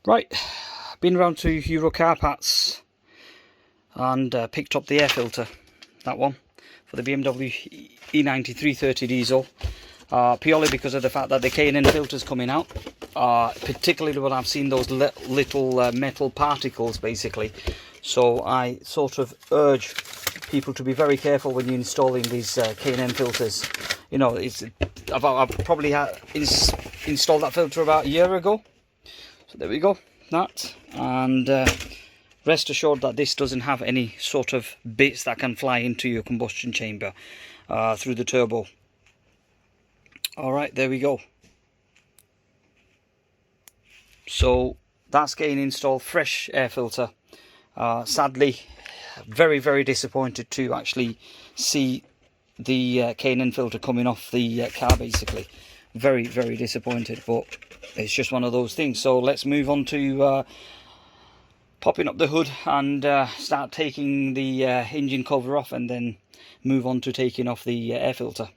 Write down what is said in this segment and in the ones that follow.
Right, been around to Euro car parts and picked up the air filter, that one, for the BMW E90 330 diesel, purely because of the fact that the K&N filter's coming out, particularly when I've seen those little metal particles basically. So I sort of urge people to be very careful when you're installing these K&N filters. You know, I've probably installed that filter about a year ago. So there we go, that, and rest assured that this doesn't have any sort of bits that can fly into your combustion chamber through the turbo. Alright, there we go. So that's getting installed, fresh air filter. Sadly, very disappointed to actually see the K&N filter coming off the car basically. Very disappointed, but it's just one of those things. So let's move on to popping up the hood and start taking the engine cover off, and then move on to taking off the air filter.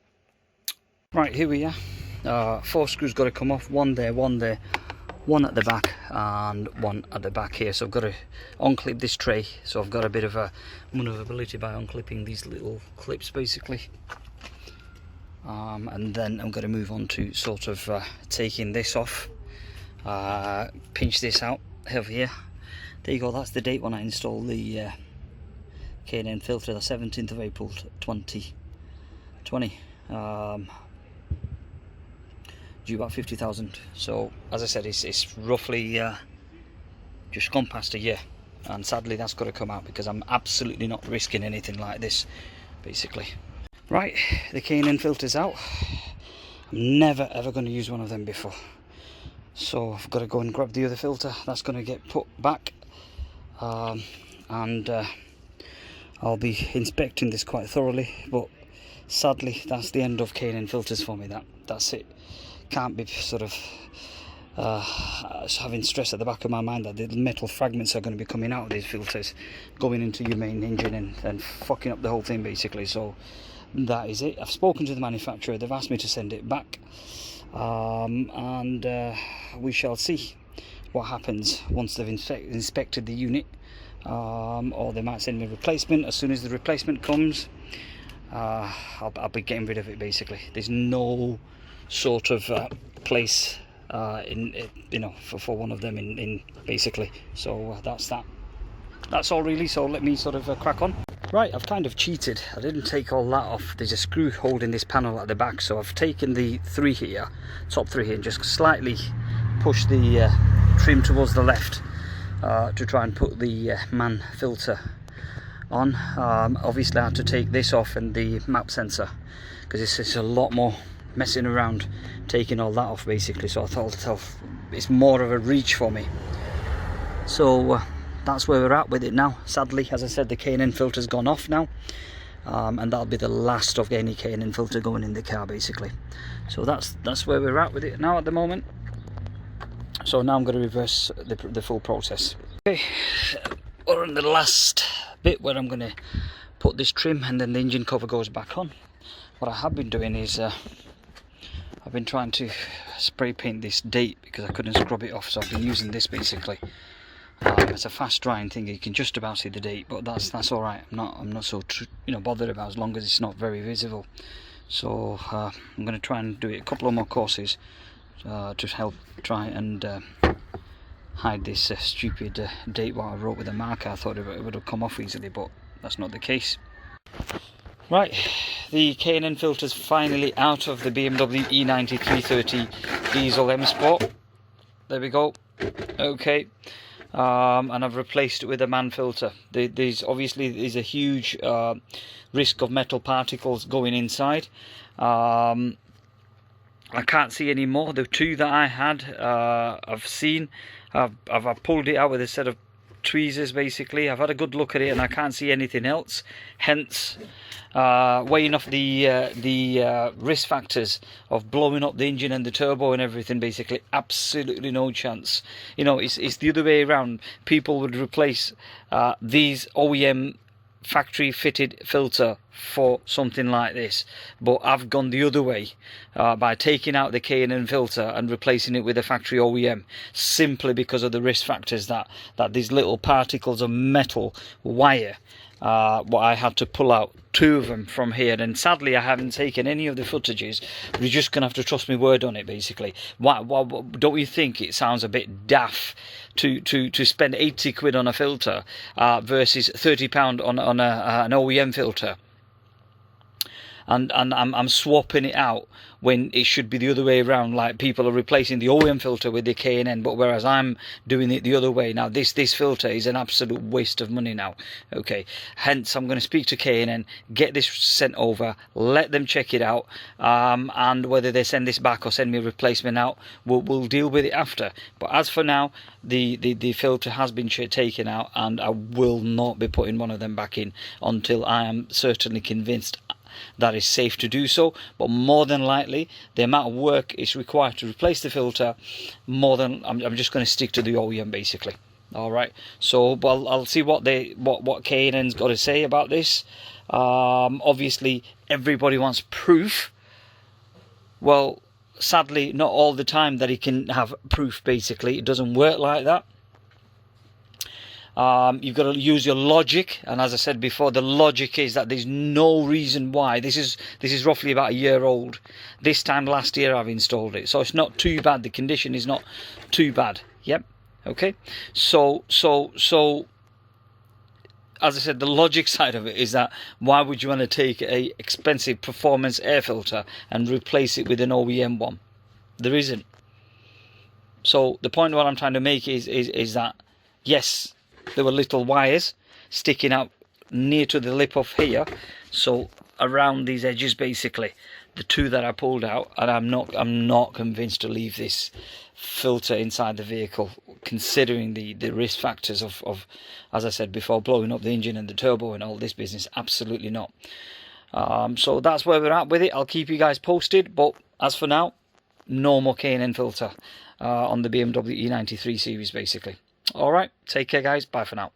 Right, here we are. 4 screws got to come off, one there, one at the back and one at the back here. So I've got to unclip this tray, so I've got a bit of a maneuverability by unclipping these little clips basically. And then I'm going to move on to sort of taking this off, pinch this out over here. There you go, that's the date when I installed the K&N filter, the 17th of April 2020. Due about 50,000. So as I said, it's roughly just gone past a year, and sadly that's got to come out because I'm absolutely not risking anything like this basically. Right, the K&N filter's out. I'm never ever going to use one of them before, so I've got to go and grab the other filter that's going to get put back, and I'll be inspecting this quite thoroughly. But sadly that's the end of K&N filters for me. That's it. Can't be sort of having stress at the back of my mind that the metal fragments are going to be coming out of these filters, going into your main engine and fucking up the whole thing basically. So that is it. I've spoken to the manufacturer, they've asked me to send it back, and we shall see what happens once they've inspected the unit, or they might send me a replacement. As soon as the replacement comes, I'll be getting rid of it basically. There's no sort of place for one of them in basically. So that's all really. So let me sort of crack on. Right, I've kind of cheated. I didn't take all that off. There's a screw holding this panel at the back, so I've taken the top three here, and just slightly pushed the trim towards the left to try and put the MAN filter on. Obviously I had to take this off and the map sensor, because it's a lot more messing around taking all that off basically. So I thought it's more of a reach for me. So that's where we're at with it now. Sadly, as I said, the K&N filter's gone off now, and that'll be the last of any K&N filter going in the car basically. So that's where we're at with it now at the moment. So now I'm going to reverse the full process. Okay, we're on the last bit where I'm going to put this trim and then the engine cover goes back on. What I have been doing is I've been trying to spray paint this date because I couldn't scrub it off, so I've been using this basically. It's a fast drying thing, you can just about see the date, but that's all right. I'm not so bothered about, as long as it's not very visible. So I'm going to try and do it a couple of more courses to help try and hide this stupid date what I wrote with a marker. I thought it would have come off easily, but that's not the case. Right, the K&N filter's finally out of the BMW E90 330 diesel M Sport. There we go. Okay. And I've replaced it with a MAN filter. There's a huge risk of metal particles going inside. I can't see any more. The two that I had, I've seen. I've pulled it out with a set of tweezers basically. I've had a good look at it and I can't see anything else. Hence, weighing off the risk factors of blowing up the engine and the turbo and everything basically, absolutely no chance. It's the other way around. People would replace these OEM factory fitted filter for something like this, but I've gone the other way by taking out the K&N filter and replacing it with a factory OEM, simply because of the risk factors that these little particles of metal wire, what I had to pull out 2 of them from here, and sadly I haven't taken any of the footages, but you're just gonna have to trust my word on it basically. Why don't you think it sounds a bit daft to spend 80 quid on a filter versus £30 on an OEM filter? And I'm swapping it out when it should be the other way around. Like, people are replacing the OEM filter with the K&N, but whereas I'm doing it the other way. Now this filter is an absolute waste of money now. Okay, hence I'm going to speak to K&N, get this sent over, let them check it out, and whether they send this back or send me a replacement out, we'll deal with it after. But as for now, the filter has been taken out, and I will not be putting one of them back in until I am certainly convinced that is safe to do so. But more than likely, the amount of work is required to replace the filter, more than I'm just going to stick to the OEM basically. All right, so well, I'll see what K&N's got to say about this. Obviously everybody wants proof. Well, sadly not all the time that he can have proof. Basically, it doesn't work like that. You've got to use your logic, and as I said before, the logic is that there's no reason why. This is roughly about a year old. This time last year I've installed it, so it's not too bad. The condition is not too bad. Yep. Okay. So as I said, the logic side of it is that why would you want to take a expensive performance air filter and replace it with an OEM one? There isn't. So the point what I'm trying to make is that yes, there were little wires sticking out near to the lip of here, so around these edges basically, the 2 that I pulled out, and I'm not convinced to leave this filter inside the vehicle, considering the risk factors of, as I said before, blowing up the engine and the turbo and all this business. Absolutely not. So that's where we're at with it. I'll keep you guys posted, but as for now, no more K&N filter on the BMW E90 3 Series basically. Alright, take care guys, bye for now.